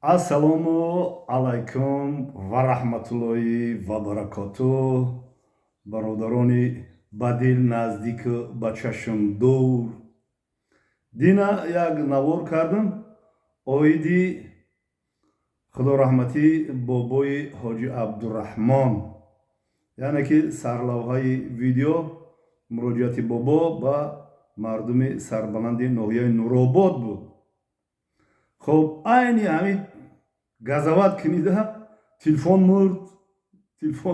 Ассалому алайкум ва раҳматуллоҳи ва баракотуҳ. Бародарони ба дил наздику ба чашм дур. Дина як навор кардам оиди худораҳматӣ бобои ҳоҷи Абдураҳмон. Яъне ки сарлавҳаи видео муроҷиати бобо ба мардуми сарбаланди ноҳияи Нуробод буд. хоб айни ҳамин газават книда телефон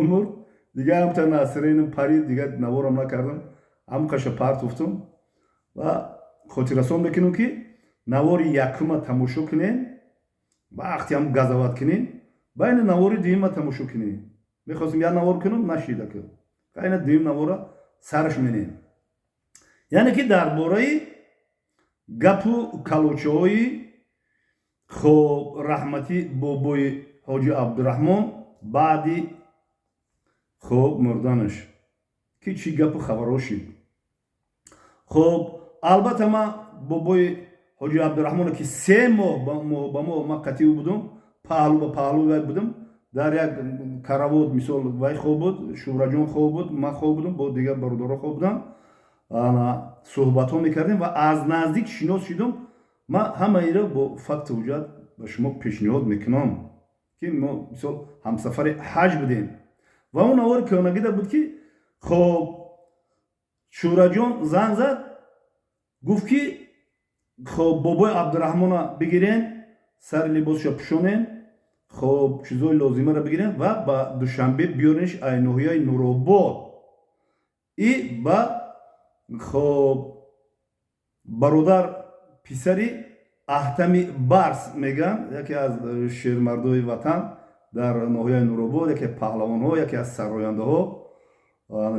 мурд дига ҳамта насренам парид дига наворам накардам ҳамқаша парт уфтум ва хотиррасон мекунам ки навори якума тамошо кунем вақти ҳам газават кунем байни навори дуюма тамошо кунем. Мехостем як навор кунам нашида ки кайна дуюм навора сараш менем. Яъне ки дар бораи гапу калочаҳои хоб раҳмати бобои ҳоҷи Абдураҳмон баъди хоб мурданаш ки чӣ гапу хабарҳо шид. хоб албатта ман бобои ҳоҷи Абдураҳмоне ки 3 моҳ ба моҳ ман қатъи будам, паҳлу ба паҳлӯи вай будам, дар як каравот мисол вай хоб буд, Шӯраҷон хоб буд, ман хоб будам, бо дигар бародаро хоб будам, суҳбатҳо мекардем ва аз наздик шинос шудам. ман ҳамаиро бо факту ҳуҷҷат ба шумо пешниҳод мекунам ки мо мисол ҳамсафари ҳаҷ будем ва он навори кӯнагида буд ки хоб Шӯраҷон занг зад гуфт ки хоб бобои Абдураҳмона бигирен, сари либосашо пӯшонен, хоб чизои лозимаро бигирен ва ба душанбе биёренш ай ноҳияи Нуробод. И ба хоб бародар писари Аҳтами Барс мегӯянд, яке аз шермардои ватан дар ноҳияи Нуробод, яке паҳлавонҳо, яке аз сарояндаҳо,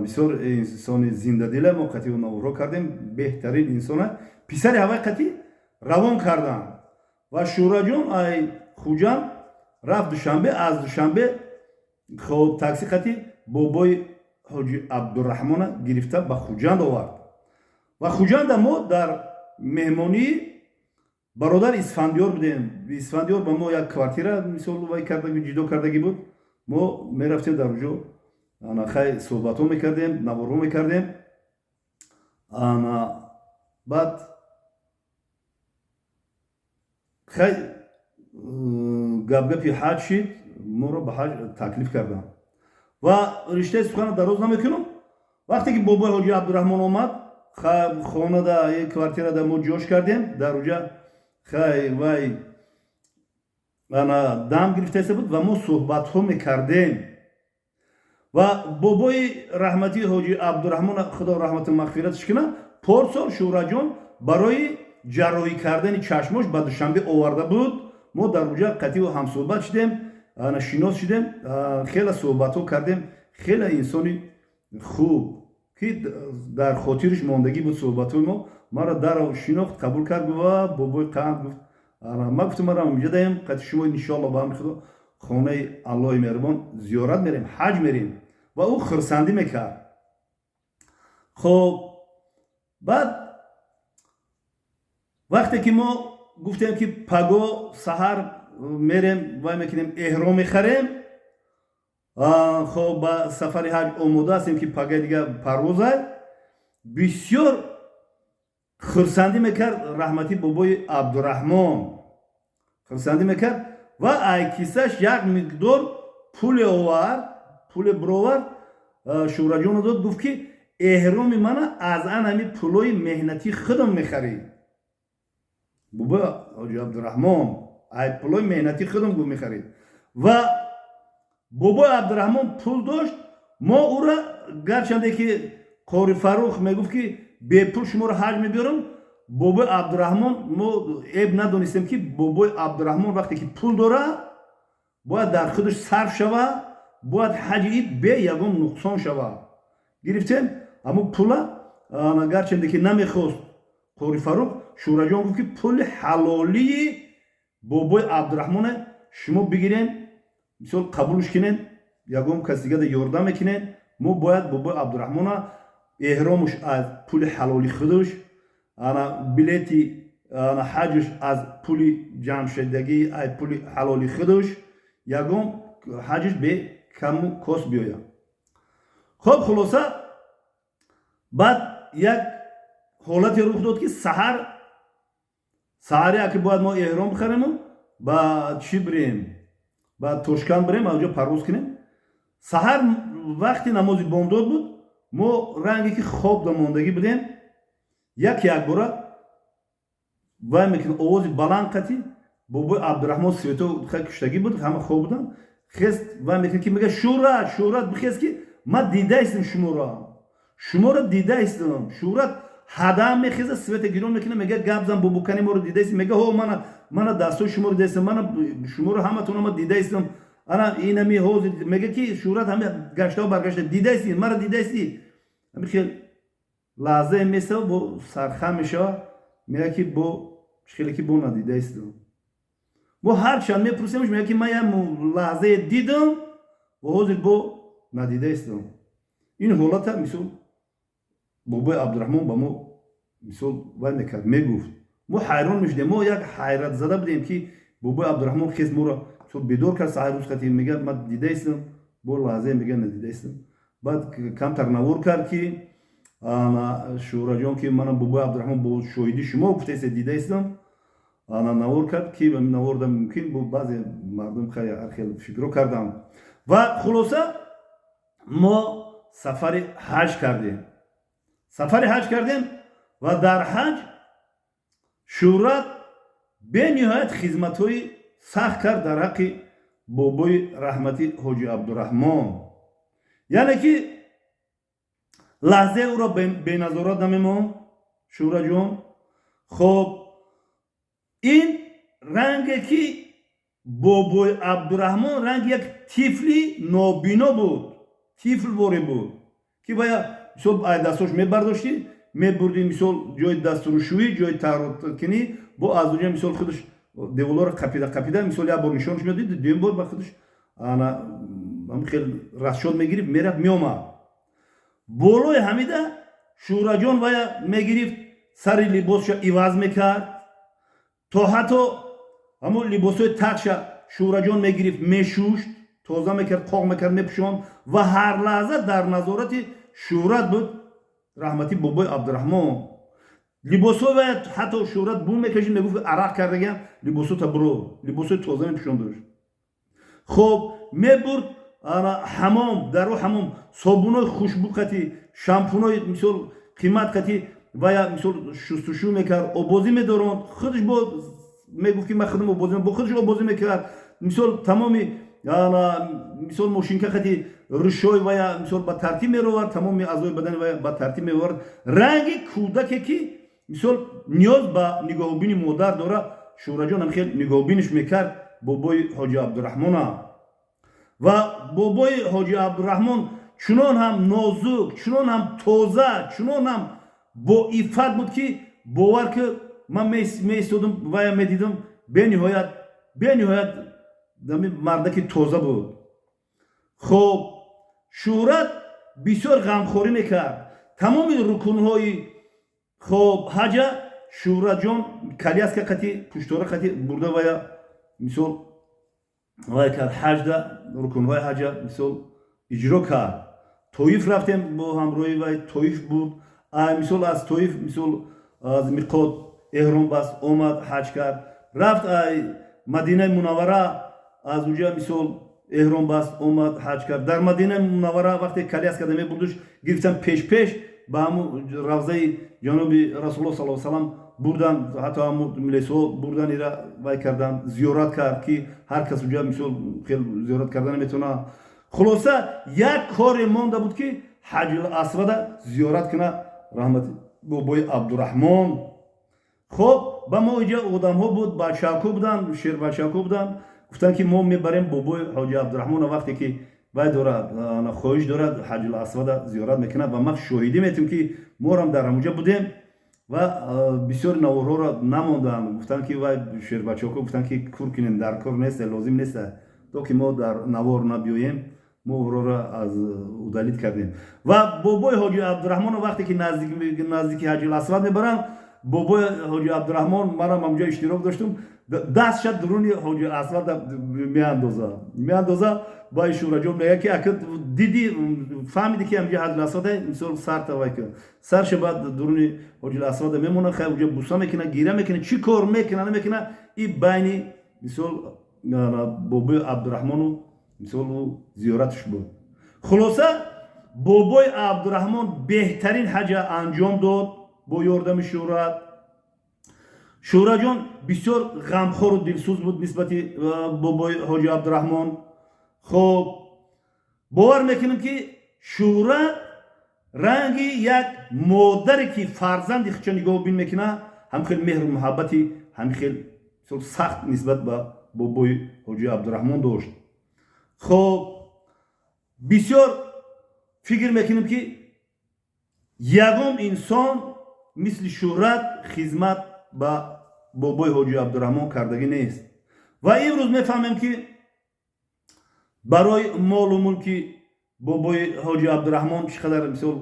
бисёр инсони зиндадила. Мо қатъи наворҳо кардем, беҳтарин инсона писари ҳавай қатъи равон карданд ва Шӯраҷон ай хуҷанд рафт Душанбе. Аз Душанбе хоб такси қатъи бобои ҳоҷи Абдураҳмона гирифта ба Хуҷанд овард ва Хуҷанда мо дар меҳмонии бародар Исфандиёр будем. Исфандиёр ба мо як квартира мисол вай кардаги ҷудо кардаги буд. Мо мерафтем дар уҷо хай суҳбатҳо мекардем, наворҳо мекардем. Баъд хай гапгапи ҳаҷ шид, моро ба ҳаҷ таклиф карданд ва риштаи сухана дароз намекунам. вақте ки бобои ҳоҷи Абдураҳмон омад, хонада квартирада мо ҷош кардем. Дар уҷа хай вай дам гирифта иста буд ва мо суҳбатҳо мекардем ва бобои раҳмати ҳоҷи Абдураҳмона худо раҳмату мағфираташ кунад, порсол Шӯраҷон барои ҷарроҳӣ кардани чашмош ба Душанбе оварда буд. мо дар уҷа қатъи ҳамсуҳбат шудем, шинос шудем, хеле суҳбатҳо кардем. хеле инсони хуб ки дар хотириш мондагӣ буд суҳбатҳои мо. маро даро шинохт, қабул кард ва бобои қанд гуфт. ман гуфтам маро инҷа даем, қатъи шумо иншоалло ба амри худо хонаи Аллоҳи меҳрубон зиёрат мерем, ҳаҷ мерем ва ӯ хурсандӣ мекард. хоб баъд вақте ки мо гуфтем ки паго саҳар мерем вай мекунем, эҳром мехарем, хоб ба сафари ҳаҷ омода ҳастем ки пагаи дига парвоз ай, бисёр хурсандӣ мекард раҳмати бобои Абдураҳмон. хурсандӣ мекард ва ай киссааш як миқдор пуле овард, пуле бировард, Шӯраҷоно дод, гуфт ки эҳроми мана аз ан ҳамин пулои меҳнати худам мехарӣ. бобои ҳоҷи Абдураҳмон ай пулои меҳнати худам гуфт мехарид ва бобои Абдураҳмон пул дошт. мо ӯро гарчанде ки Қори Фаррух мегуфт ки бепул шуморо ҳаҷ мебиёрам, бобои Абдураҳмон мо эб надонистем ки бобои Абдураҳмон вақте ки пул дорад бояд дар худаш сарф шавад, бояд ҳаҷи бе ягон нуқсон шавад. гирифтем ҳамун пула, гарчанде ки намехост Қори Фаррух, Шӯраҷон гуфт ки пули ҳалолии бобои Абдураҳмоне шумо бигирен, мисол қабулш кунен, ягон каси дига ёрдам мекунен. мо бояд бобои Абдураҳмона эҳромаш аз пули ҳалоли худаш, билети ҳаҷш аз пули ҷамъшидагӣ ай пули ҳалоли худаш ягон ҳаҷш бе каму кос биёяд. хоб хулоса баъд як ҳолате рух дод ки саҳаре ки бояд мо эҳром бихарему ба чӣ бирем ба Тошканд бирем онҷо парвоз кунем. саҳар вақти намози бомдод буд. мо ранге ки хоб дамондагӣ будем як бора вай мекунем овози баланд қатӣ бобои Абдураҳмон Свето куштагӣ буд, ҳама хоб буданд. хест вай мекунем ки мега Шӯҳрат бихез ки ман дидаистам шуморо дидаистам. Шӯҳрат ҳадам мехеза Света гирон мекуна мега гап зан бобокани моро дидаистам. мега ҳо мана дастҳои шуморо дидаистам, мана шуморо ҳаматона ма дидаистам. ана инами ҳозир мега ки Шӯҳрат ҳама гаштао баргашта дидаисти мара дидаисти. ҳамин хел лаҳзае месава бо сархам мешава мега ки бо хеле ки бо надидаистам. мо ҳарчанд мепурсемш мега ки ман як лаҳзае дидам ва ҳозир бо надидаистам. ин ҳолата мисол бобои Абдураҳмон ба мо мисол вай мекард мегуфт. мо ҳайрон мешудем. мо як ҳайратзада будем ки бобои Абдураҳмон хез моро бедор кард саҳари рӯз қатӣ мега ман дидаистам бо лаҳзае мега надидаистам. баъд камтар навор кард ки Шӯҳраҷон ки манам бобои Абдураҳмон бо шоҳиди шумо гуфтаест дидаистам. навор кард ки наворда мумкин бо баъзе мардум ҳархел фикро кардам. ва хулоса мо сафари ҳаҷ кардем ва дар ҳаҷ Шӯҳрат бениҳоят хизматҳои сахт кард дар ҳаққи бобои раҳмати ҳоҷи Абдураҳмон. яъне ки лаҳзае ӯро беназорат намемонд Шӯҳраҷон. хоб ин ранге ки бобои Абдураҳмон ранги як тифли нобино буд, тифлворе буд ки вая мисол ай дастош мебардоштӣ мебурдӣ мисол ҷои дастурӯшӯӣ ҷои таҳроткунӣ бо аз онҷа мисол худаш деволоро қапида мисол як бор нишонаш меёд дуюм бор ба худаш хел расшод мегирифт мерафт меомад. болои ҳамида Шӯҳраҷон вая мегирифт сари либосша иваз мекард то ҳатто ҳамон либосҳои тахша Шӯҳраҷон мегирифт мешӯшт тоза мекард қоқ мекард мепӯшонд ва ҳар лаҳза дар назорати Шӯҳрат буд раҳмати бобои Абдураҳмон. либосҳои вая ҳатто Шӯҳрат бун мекашид мегуфт арақ кардагиам либосота биро либосҳои тоза мепӯшондаш. хоб мебурд ҳамом даро ҳамом собунои хушбӯ қатӣ шампунои мисол қимат қатӣ вая мисол шустушӯ мекард обозӣ медоронд худаш бо мегуфт ки ман худам обозӣ бо худаш обозӣ мекард мисол тамоми мисол мошинка қатӣ рӯшои вая мисол ба тартиб меровард тамоми аъзои бадани вая ба тартиб меовард. ранги кӯдаке ки мисол ниёз ба нигоҳубини модар дора Шӯҳраҷон ҳамхел нигоҳубиниш мекард бобои ҳоҷи Абдураҳмона. ва бобои ҳоҷи Абдураҳмон чунон ҳам нозук чунон ҳам тоза чунон ҳам боиффат буд ки бовар ки ман меистодам вая медидам бениҳоят мардаки тоза буд. хоб Шӯҳрат бисёр ғамхорӣ мекард. тамоми рукунҳои хоб ҳаҷа Шӯҳраҷон каляска қатӣ пуштора қатӣ бурда вая мисол вая кард ҳаҷда рукунҳои ҳаҷа мисол иҷро кард. тоиф рафтем бо ҳамроҳи вай тоиф буд мисол аз тоиф мисол аз миқот эҳром баст омад ҳаҷ кард рафт Мадинаи Мунаввара аз унҷа мисол эҳром баст омад ҳаҷ кард. дар Мадинаи Мунаввара вақте каляскада мебурдаш гирифтан пеш ба ҳамун равзаи ҷаноби Расулуллоҳ саллаллоҳу алайҳи ва саллам бурдан ҳатто ҳамун милесҳо бурдан ира вай кардан зиёрат кард ки ҳар кас унҷа мисол хел зиёрат кардан наметавонад. хулоса як коре монда буд ки ҳаҷил асвада зиёрат куна раҳмати бобои Абдураҳмон. хоб ба мо инҷа одамҳо буд бачако буданд шербачако буданд гуфтанд ки мо мебарем бобои ҳоҷи Абдураҳмона вақте ки вай дорад хоҳиш дорад ҳаҷил асвада зиёрат мекунад ва ма шоҳидӣ метавонем ки морам дар ҳамунҷа будем ва бисёри наворҳоро намонданд. гуфтанд ки вай шербачако гуфтанд ки кур кунем дар кор нест лозим нест то ки мо дар навор набиёем мо ӯроро аз удалит кардем. ва бобои ҳоҷи Абдураҳмона вақте ки наздики ҳаҷил асвад мебаранд бобои ҳоҷи Абдурахмон манам ҳамҷо иштирок доштум, дастша дуруни ҳоҷи Асвад меандоза ба Шӯраҷон мегӯяд ки акид диди фаҳмиди ки ҳамҷо ҳаҷи Асвад мисол сартавай ки сарша ба дуруни ҳоҷи Асвад мемона, хай уҷа буса мекуна, гира мекуна, чӣ кор мекуна намекуна, и байни мисол бобои Абдурахмону мисол зиёраташ буд. Хулоса бобои Абдурахмон беҳтарин ҳаҷа анҷом дод бо ёрдами Шӯрат. Шӯраҷон бисёр ғамхору дилсӯз буд нисбати бобои ҳоҷи Абдурахмон. хоб бовар мекунем ки Шӯрат ранги як модаре ки фарзанди худша нигоҳубин мекуна, ҳамхел меҳру муҳаббати ҳамхел сахт нисбат ба бобои ҳоҷи Абдурахмон дошт. хоб бисёр фикр мекунем ки ягон инсон мисли Шӯрат хизмат ба бобои ҳоҷи Абдурахмон кардагӣ нест. Ва имрӯз мефаҳмем ки барои молу мулки бобои ҳоҷи Абдурахмон чӣ қадар мисол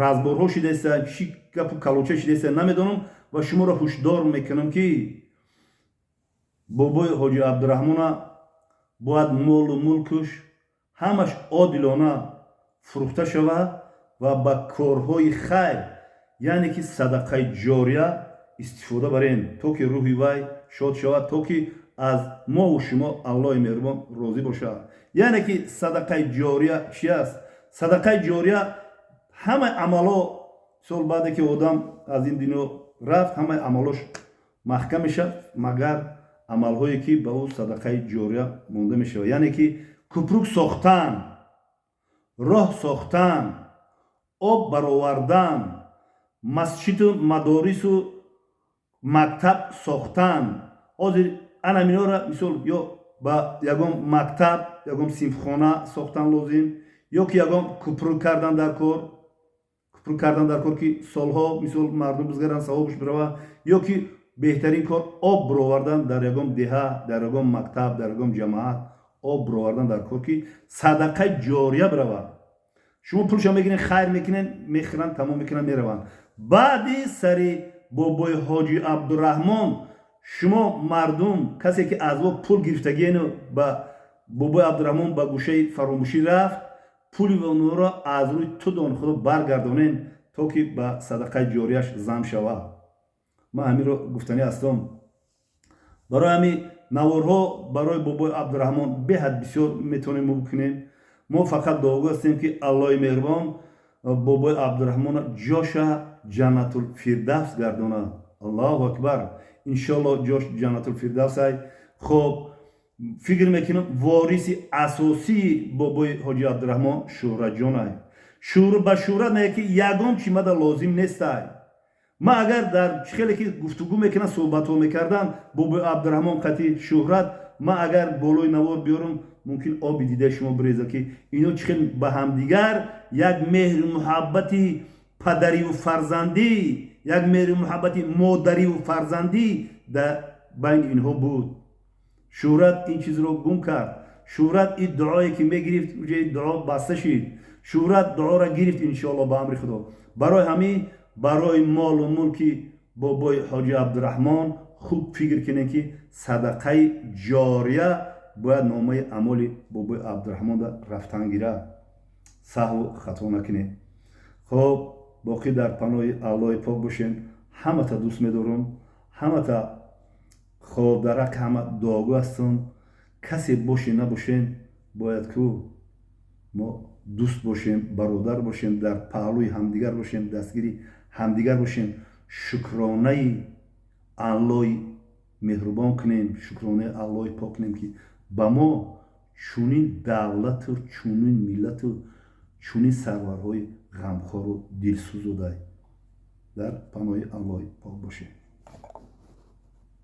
разборҳо шудааста, чӣ гапу калоча шудааста намедонам, ва шуморо ҳушдор мекунам ки бобои ҳоҷи Абдурахмона бояд молу мулкуш ҳамаш одилона фурӯхта шавад ва ба корҳои хайр, яъне ки садақаи ҷория истифода барем, то ки рӯҳи вай шод шавад, то ки аз мову шумо Аллоҳи меҳрубон розӣ бошад. яъне ки садақаи ҷория чӣ аст? Садақаи ҷория ҳамаи амало сол баъде ки одам аз ин дунё рафт, ҳамаи амалош маҳкам мешавад, магар амалҳое ки ба ӯ садақаи ҷория монда мешавад. яъне ки кӯпрук сохтан, роҳ сохтан, об баровардан, масҷиду мадорису мактаб сохтан. ҳозир ана минора мисол ё ба ягон мактаб, ягон синфхона сохтан лозим, ё ки ягон кӯпрук кардан дар кор, кӯпрук кардан дар кор ки солҳо мисол мардум бизгаранд, савобаш бирава, ё ки беҳтарин кор об бировардан дар ягон деҳа, дар ягон мактаб, дар ягон ҷамоат об бировардан дар кор ки садақаи ҷория биравад. шумо пулша мегирен, хайр мекунен, мехӯранд, тамом мекунанд, мераванд. баъди сари бобои ҳоҷи Абдурахмон шумо мардум касе ки аз во пул гирифтагиену ба бобои Абдурахмон ба гӯшаи фаромӯшӣ рафт, пули онро аз рӯи тудон худо баргардонен, то ки ба садақаи ҷорияш зам шавад. ман ҳаминро гуфтанӣ ҳастам. барои ҳамин наворҳо барои бобои Абдурахмон беҳад бисёр метавонем бикунем. мо фақат дуогӯ ҳастем ки Аллоҳи меҳрубон бобои Абдурахмона ҷоша ҷаннатулфирдавс гардонад. аллоҳу акбар. иншоалло ҷош ҷаннатулфирдавсай. хоб фикр мекунам вориси асосии бобои ҳоҷи Абдурахмон Шӯраҷонай. ба Шӯрат мегӯяд ки ягон қимата лозим нестай. ман агар дар хеле ки гуфтугӯ мекунам, суҳбатҳо мекардам бобои Абдурахмон қати Шӯрат, ман агар болои навор биёрам, мумкин оби дидаи шумо биреза ки ино чӣ хел ба ҳамдигар як меҳру муҳаббати падариву фарзандӣ, як меҳру муҳаббати модариву фарзандӣ дар байни инҳо буд. Шӯрат ин чизро гум кард. Шӯрат ин дуое ки мегирифт, дуо баста шид. Шӯрат дуора гирифт иншоалло ба амри худо. барои ҳамин барои молу мулки бобои ҳоҷи Абдурахмон хуб фикр кунем ки садақаи ҷория бояд номаи амоли бобои Абдурахмонда рафтан гирад. саҳву хато накунем. хоб боқӣ дар паноҳи Аллоҳи пок бошем. ҳамата дӯст медорам. ҳамата хобдарак, ҳама дуогӯ ҳастам. касе боше набошем, бояд ку мо дӯст бошем, бародар бошем, дар паҳлӯи ҳамдигар бошем, дастгири ҳамдигар бошем, шукронаи Аллоҳи меҳрубон кунем, шукронаи Аллоҳи пок кунем ки ба мо чунин давлату чунин миллату чунин сарварҳои ғамхору дилсӯзу дай. дар паноҳи Аллоҳи пок бошем.